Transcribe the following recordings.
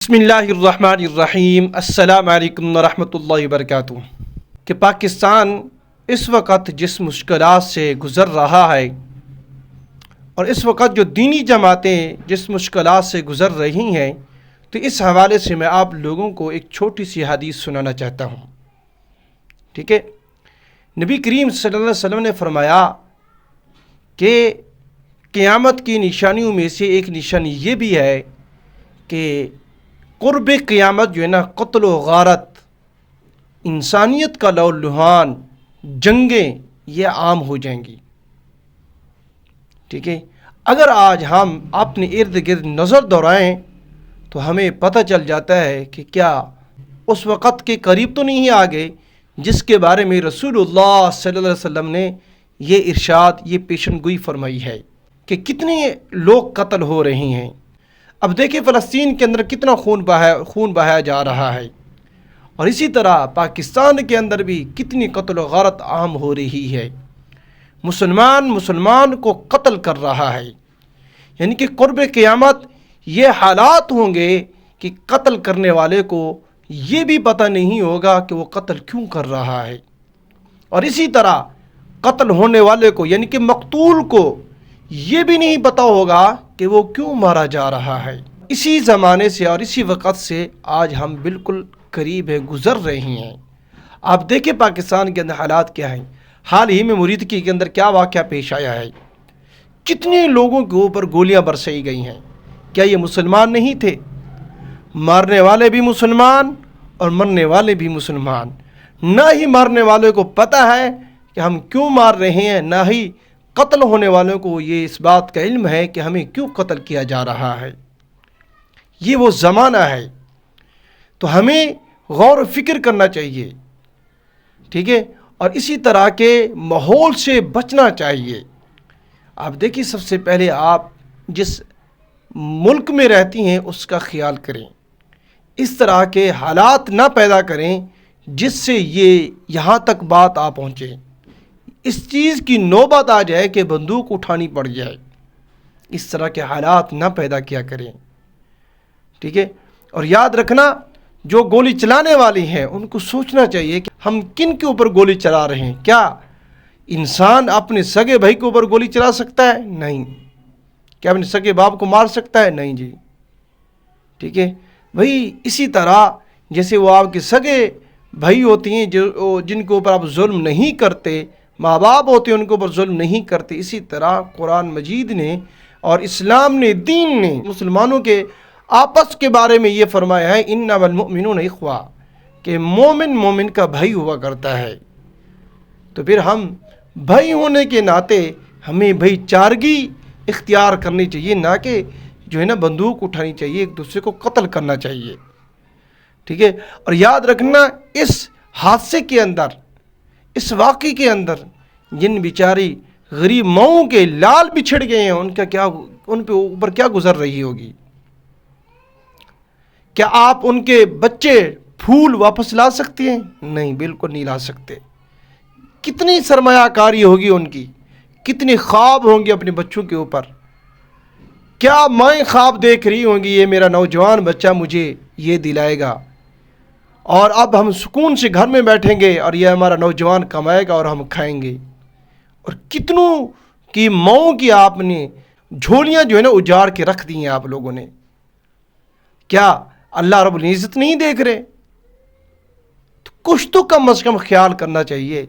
بسم اللہ الرحمن الرحیم السلام علیکم ورحمۃ اللہ وبرکاتہ کہ پاکستان اس وقت جس مشکلات سے گزر رہا ہے اور اس وقت جو دینی جماعتیں جس مشکلات سے گزر رہی ہیں، تو اس حوالے سے میں آپ لوگوں کو ایک چھوٹی سی حدیث سنانا چاہتا ہوں۔ ٹھیک ہے، نبی کریم صلی اللہ علیہ وسلم نے فرمایا کہ قیامت کی نشانیوں میں سے ایک نشانی یہ بھی ہے کہ قرب قیامت جو ہے نا، قتل و غارت، انسانیت کا لو لہان، جنگیں یہ عام ہو جائیں گی۔ ٹھیک ہے، اگر آج ہم اپنے ارد گرد نظر دوڑائیں تو ہمیں پتہ چل جاتا ہے کہ کیا اس وقت کے قریب تو نہیں آگے جس کے بارے میں رسول اللہ صلی اللہ علیہ وسلم نے یہ ارشاد، یہ پیشن گوئی فرمائی ہے کہ کتنے لوگ قتل ہو رہے ہیں۔ اب دیکھیں فلسطین کے اندر کتنا خون بہایا جا رہا ہے، اور اسی طرح پاکستان کے اندر بھی کتنی قتل و غارت عام ہو رہی ہے۔ مسلمان کو قتل کر رہا ہے، یعنی کہ قرب قیامت یہ حالات ہوں گے کہ قتل کرنے والے کو یہ بھی پتہ نہیں ہوگا کہ وہ قتل کیوں کر رہا ہے، اور اسی طرح قتل ہونے والے کو یعنی کہ مقتول کو یہ بھی نہیں پتہ ہوگا کہ وہ کیوں مارا جا رہا ہے۔ اسی زمانے سے اور اسی وقت سے آج ہم بالکل قریب ہے، گزر رہے ہیں۔ آپ دیکھیں پاکستان کے اندر حالات کیا ہیں۔ حال ہی میں مریدکی کے اندر کیا واقعہ پیش آیا ہے، کتنے لوگوں کے اوپر گولیاں برسائی گئی ہیں۔ کیا یہ مسلمان نہیں تھے؟ مارنے والے بھی مسلمان اور مرنے والے بھی مسلمان۔ نہ ہی مارنے والے کو پتہ ہے کہ ہم کیوں مار رہے ہیں، نہ ہی قتل ہونے والوں کو یہ اس بات کا علم ہے کہ ہمیں کیوں قتل کیا جا رہا ہے۔ یہ وہ زمانہ ہے، تو ہمیں غور و فکر کرنا چاہیے۔ ٹھیک ہے، اور اسی طرح کے ماحول سے بچنا چاہیے۔ آپ دیکھیے، سب سے پہلے آپ جس ملک میں رہتی ہیں اس کا خیال کریں، اس طرح کے حالات نہ پیدا کریں جس سے یہ یہاں تک بات آ پہنچے، اس چیز کی نوبت آ جائے کہ بندوق اٹھانی پڑ جائے۔ اس طرح کے حالات نہ پیدا کیا کریں۔ ٹھیک ہے، اور یاد رکھنا، جو گولی چلانے والی ہیں ان کو سوچنا چاہیے کہ ہم کن کے اوپر گولی چلا رہے ہیں۔ کیا انسان اپنے سگے بھائی کے اوپر گولی چلا سکتا ہے؟ نہیں۔ کیا اپنے سگے باپ کو مار سکتا ہے؟ نہیں جی۔ ٹھیک ہے، وہی اسی طرح جیسے وہ آپ کے سگے بھائی ہوتی ہیں جن کے اوپر آپ ظلم نہیں کرتے، ماں باپ ہوتے ہیں ان کے اوپر ظلم نہیں کرتے، اسی طرح قرآن مجید نے اور اسلام نے، دین نے مسلمانوں کے آپس کے بارے میں یہ فرمایا ہے، انما المؤمنون اخوہ، کہ مومن کا بھائی ہوا کرتا ہے۔ تو پھر ہم بھائی ہونے کے ناطے ہمیں بھائی چارگی اختیار کرنی چاہیے، نہ کہ جو ہے نا بندوق اٹھانی چاہیے، ایک دوسرے کو قتل کرنا چاہیے۔ ٹھیک ہے، اور یاد رکھنا، اس حادثے کے اندر، اس واقعے کے اندر جن بیچاری غریب ماؤں کے لال بچھڑ گئے ہیں، ان پہ اوپر کیا گزر رہی ہوگی۔ کیا آپ ان کے بچے پھول واپس لا سکتے ہیں؟ نہیں، بالکل نہیں لا سکتے۔ کتنی سرمایہ کاری ہوگی ان کی، کتنے خواب ہوں گے اپنے بچوں کے اوپر۔ کیا مائیں خواب دیکھ رہی ہوں گی، یہ میرا نوجوان بچہ مجھے یہ دلائے گا، اور اب ہم سکون سے گھر میں بیٹھیں گے اور یہ ہمارا نوجوان کمائے گا اور ہم کھائیں گے۔ اور کتنوں کی ماؤں کی آپ نے جھولیاں جو ہے نا اجاڑ کے رکھ دی ہیں آپ لوگوں نے۔ کیا اللہ رب العزت نہیں دیکھ رہے؟ تو کچھ تو کم از کم خیال کرنا چاہیے،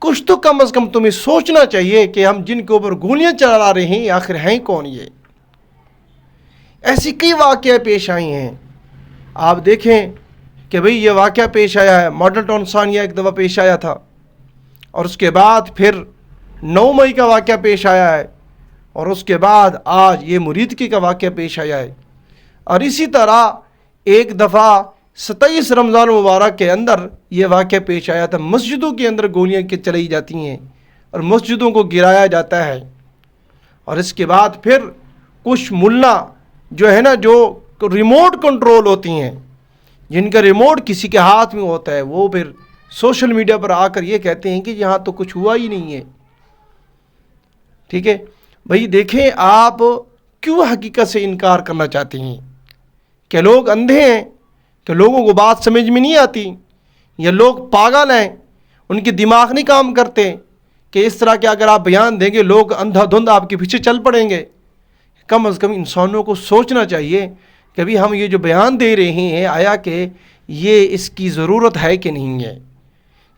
کچھ تو کم از کم تمہیں سوچنا چاہیے کہ ہم جن کے اوپر گولیاں چلا رہے ہیں آخر ہیں کون یہ۔ ایسی کئی واقعہ پیش آئی ہیں۔ آپ دیکھیں کہ بھئی یہ واقعہ پیش آیا ہے، ماڈل ٹاؤن ثانیہ ایک دفعہ پیش آیا تھا، اور اس کے بعد پھر 9 مئی کا واقعہ پیش آیا ہے، اور اس کے بعد آج یہ مریدکی کا واقعہ پیش آیا ہے، اور اسی طرح ایک دفعہ 27 رمضان مبارک کے اندر یہ واقعہ پیش آیا تھا۔ مسجدوں کے اندر گولیاں چلائی جاتی ہیں اور مسجدوں کو گرایا جاتا ہے، اور اس کے بعد پھر کچھ ملا جو ہے نا، جو ریموٹ کنٹرول ہوتی ہیں، جن کا ریموٹ کسی کے ہاتھ میں ہوتا ہے، وہ پھر سوشل میڈیا پر آ کر یہ کہتے ہیں کہ یہاں تو کچھ ہوا ہی نہیں ہے۔ ٹھیک ہے بھئی، دیکھیں آپ کیوں حقیقت سے انکار کرنا چاہتے ہیں؟ کہ لوگ اندھے ہیں، کہ لوگوں کو بات سمجھ میں نہیں آتی، یا لوگ پاگل ہیں، ان کے دماغ نہیں کام کرتے کہ اس طرح کے اگر آپ بیان دیں گے لوگ اندھا دھند آپ کے پیچھے چل پڑیں گے۔ کم از کم انسانوں کو سوچنا چاہیے کہ ابھی ہم یہ جو بیان دے رہے ہیں آیا کہ یہ اس کی ضرورت ہے کہ نہیں ہے،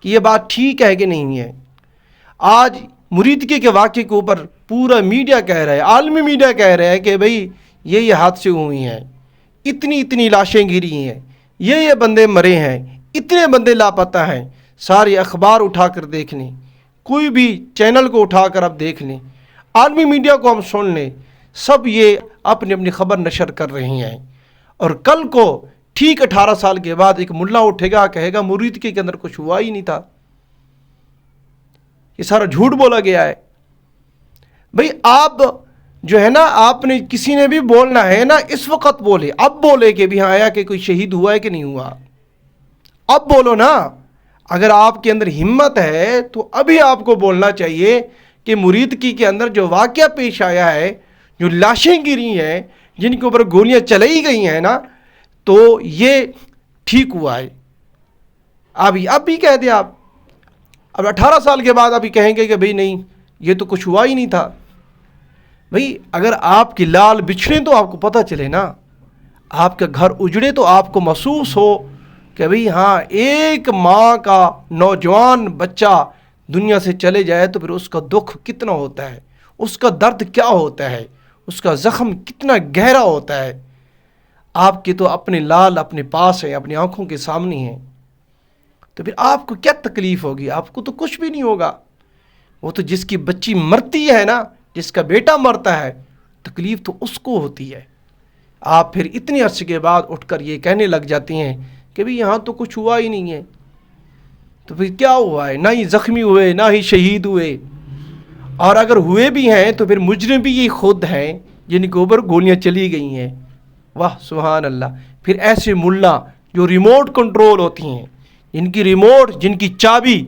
کہ یہ بات ٹھیک ہے کہ نہیں ہے۔ آج مریدگی کے واقعے کے اوپر پورا میڈیا کہہ رہا ہے، عالمی میڈیا کہہ رہا ہے کہ بھئی یہ حادثے ہوئے ہیں، اتنی لاشیں گری ہیں، یہ بندے مرے ہیں، اتنے بندے لاپتہ ہیں۔ سارے اخبار اٹھا کر دیکھ لیں، کوئی بھی چینل کو اٹھا کر اب دیکھ لیں، عالمی میڈیا کو ہم سن لیں، سب یہ اپنی خبر نشر کر رہے ہیں۔ اور کل کو ٹھیک 18 سال کے بعد ایک ملا اٹھے گا، کہے گا مریدگی کے اندر کچھ ہوا ہی نہیں تھا، یہ سارا جھوٹ بولا گیا ہے۔ بھئی آپ جو ہے نا، آپ نے کسی نے بھی بولنا ہے نا، اس وقت بولے، اب بولے کہ بھی ہاں آیا کہ کوئی شہید ہوا ہے کہ نہیں ہوا، اب بولو نا۔ اگر آپ کے اندر ہمت ہے تو ابھی آپ کو بولنا چاہیے کہ مریدگی کے اندر جو واقعہ پیش آیا ہے، جو لاشیں گری ہیں، جن کے اوپر گولیاں چلائی گئی ہیں نا، تو یہ ٹھیک ہوا ہے۔ اب بھی کہہ دیں آپ، اب 18 سال کے بعد ابھی کہیں گے کہ بھئی نہیں یہ تو کچھ ہوا ہی نہیں تھا۔ بھئی اگر آپ کی لال بچھڑے تو آپ کو پتہ چلے نا، آپ کا گھر اجڑے تو آپ کو محسوس ہو کہ بھئی ہاں ایک ماں کا نوجوان بچہ دنیا سے چلے جائے تو پھر اس کا دکھ کتنا ہوتا ہے، اس کا درد کیا ہوتا ہے، اس کا زخم کتنا گہرا ہوتا ہے۔ آپ کے تو اپنے لال اپنے پاس ہیں، اپنی آنکھوں کے سامنے ہیں، تو پھر آپ کو کیا تکلیف ہوگی؟ آپ کو تو کچھ بھی نہیں ہوگا۔ وہ تو جس کی بچی مرتی ہے نا، جس کا بیٹا مرتا ہے، تکلیف تو اس کو ہوتی ہے۔ آپ پھر اتنے عرصے کے بعد اٹھ کر یہ کہنے لگ جاتے ہیں کہ بھی یہاں تو کچھ ہوا ہی نہیں ہے، تو پھر کیا ہوا ہے؟ نہ ہی زخمی ہوئے، نہ ہی شہید ہوئے، اور اگر ہوئے بھی ہیں تو پھر مجرم بھی یہ خود ہیں جن کے اوپر گولیاں چلی گئی ہیں۔ واہ سبحان اللہ۔ پھر ایسے ملا جو ریموٹ کنٹرول ہوتی ہیں، جن کی ریموٹ، جن کی چابی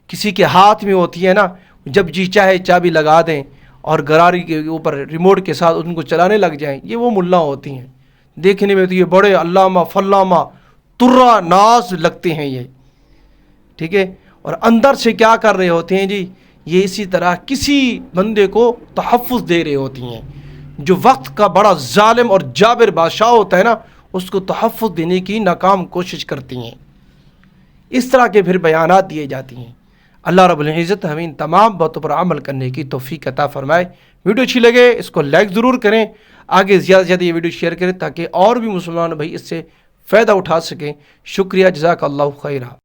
کسی کے ہاتھ میں ہوتی ہے نا، جب جی چاہے چابی لگا دیں اور گراری کے اوپر ریموٹ کے ساتھ ان کو چلانے لگ جائیں، یہ وہ ملا ہوتی ہیں۔ دیکھنے میں تو یہ بڑے علامہ فلامہ ترا ناز لگتے ہیں یہ، ٹھیک ہے، اور اندر سے کیا کر رہے ہوتے ہیں جی؟ یہ اسی طرح کسی بندے کو تحفظ دے رہے ہوتی ہیں۔ جو وقت کا بڑا ظالم اور جابر بادشاہ ہوتا ہے نا، اس کو تحفظ دینے کی ناکام کوشش کرتی ہیں۔ اس طرح کے پھر بیانات دیے جاتی ہیں۔ اللہ رب العزت ہمیں ان تمام باتوں پر عمل کرنے کی توفیق عطا فرمائے۔ ویڈیو اچھی لگے اس کو لائک ضرور کریں، آگے زیادہ سے زیادہ یہ ویڈیو شیئر کریں تاکہ اور بھی مسلمان بھائی اس سے فائدہ اٹھا سکیں۔ شکریہ، جزاک اللہ خیرہ۔